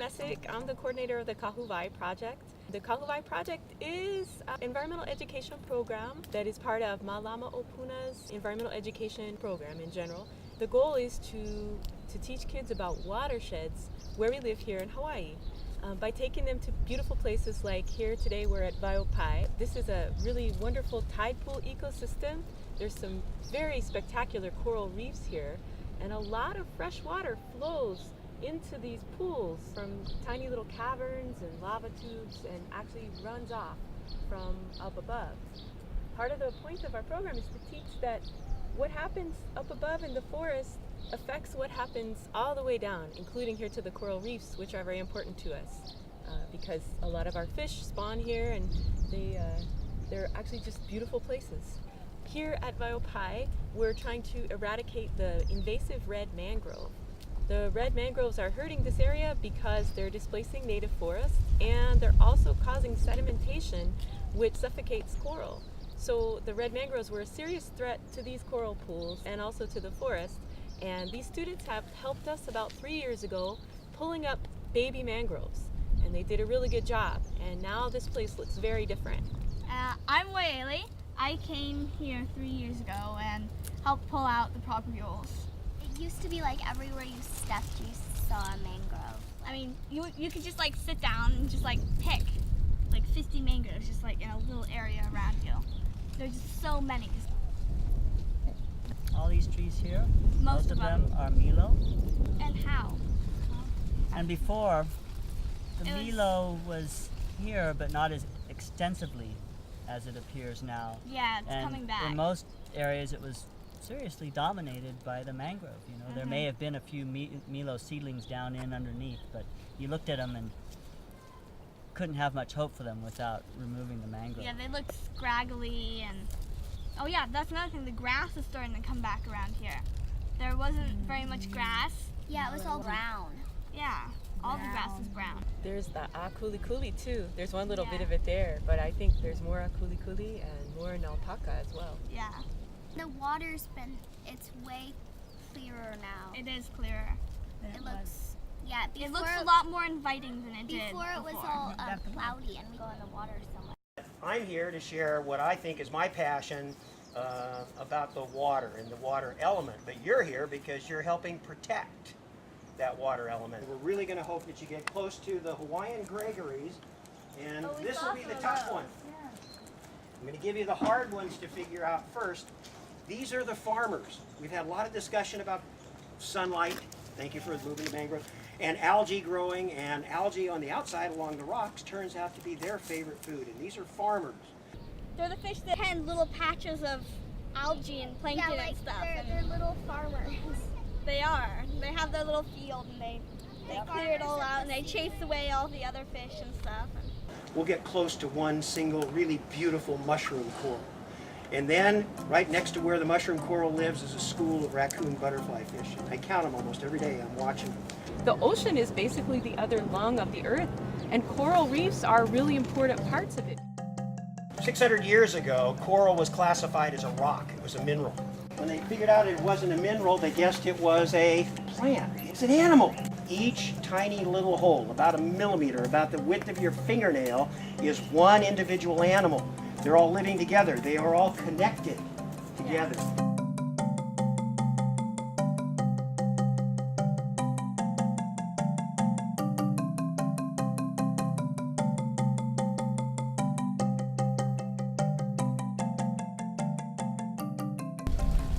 Messick. I'm the coordinator of the Hawai project. The Hawai project is an environmental education program that is part of Malama Opuna's environmental education program in general. The goal is to teach kids about watersheds where we live here in Hawaii. By taking them to beautiful places like here today we're at Wai Opae. This is a really wonderful tide pool ecosystem. There's some very spectacular coral reefs here, and a lot of fresh water flows into these pools from tiny little caverns and lava tubes and actually runs off from up above. Part of the point of our program is to teach that what happens up above in the forest affects what happens all the way down, including here to the coral reefs, which are very important to us because a lot of our fish spawn here, and they're actually just beautiful places. Here at Wai Opae, we're trying to eradicate the invasive red mangrove. The red mangroves are hurting this area because they're displacing native forests, and they're also causing sedimentation, which suffocates coral. So the red mangroves were a serious threat to these coral pools and also to the forest. And these students have helped us about 3 years ago pulling up baby mangroves, and they did a really good job. And now this place looks very different. I'm Wai Opae. I came here 3 years ago and helped pull out the property rules. It used to be like everywhere you stepped you saw a mangrove. I mean, you could just like sit down and just like pick like 50 mangroves just like in a little area around you. There's just so many. All these trees here, Most of of them are Milo. And how? And before, the It was- Milo was here, but not as extensively as it appears now. Yeah, it's And coming back. in most areas, it was seriously dominated by the mangrove. You know, there may have been a few Milo seedlings down in underneath, but you looked at them and couldn't have much hope for them without removing the mangrove. Yeah, they look scraggly, and oh yeah, that's another thing. The grass is starting to come back around here. There wasn't very much grass. Yeah, it was all brown. Yeah, all the grass is brown. There's the akuli too. There's one little bit Yeah. of it there, but I think there's more akuli and more naupaka as well. Yeah, The water's it's way clearer now. it is clearer. It looks, yeah, before, It looks a lot more inviting than it did before it was all cloudy and we go in the water so much. I'm here to share what I think is my passion about the water and the water element, but you're here because you're helping protect that water element. We're really going to hope that you get close to the Hawaiian Gregories, and this will be the tough one. I'm going to give you the hard ones to figure out first. These are the farmers. We've had a lot of discussion about sunlight, thank you for moving the mangrove, and algae growing, and algae on the outside along the rocks turns out to be their favorite food, and these are farmers. They're the fish that tend little patches of algae and plankton Yeah, like and stuff. they're little farmers. They are. They have their little field and they clear it all out and they chase away all the other fish and stuff. We'll get close to one single really beautiful mushroom coral. And then right next to where the mushroom coral lives is a school of raccoon butterfly fish. I count them almost every day. I'm watching them. The ocean is basically the other lung of the earth, and coral reefs are really important parts of it. 600 years ago, coral was classified as a rock. It was a mineral. When they figured out it wasn't a mineral, they guessed it was a plant. It's an animal. Each tiny little hole, about 1 millimeter, about the width of your fingernail, is one individual animal. They're all living together. They are all connected together.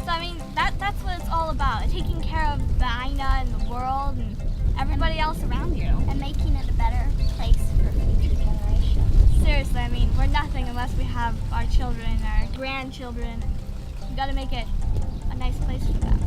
So I mean, that's what it's all about. Taking care of the Aina and the world and everybody else around you. And making it a better place for future generations. Seriously, I mean, we're nothing unless we have our children, our grandchildren. We gotta make it a nice place for them.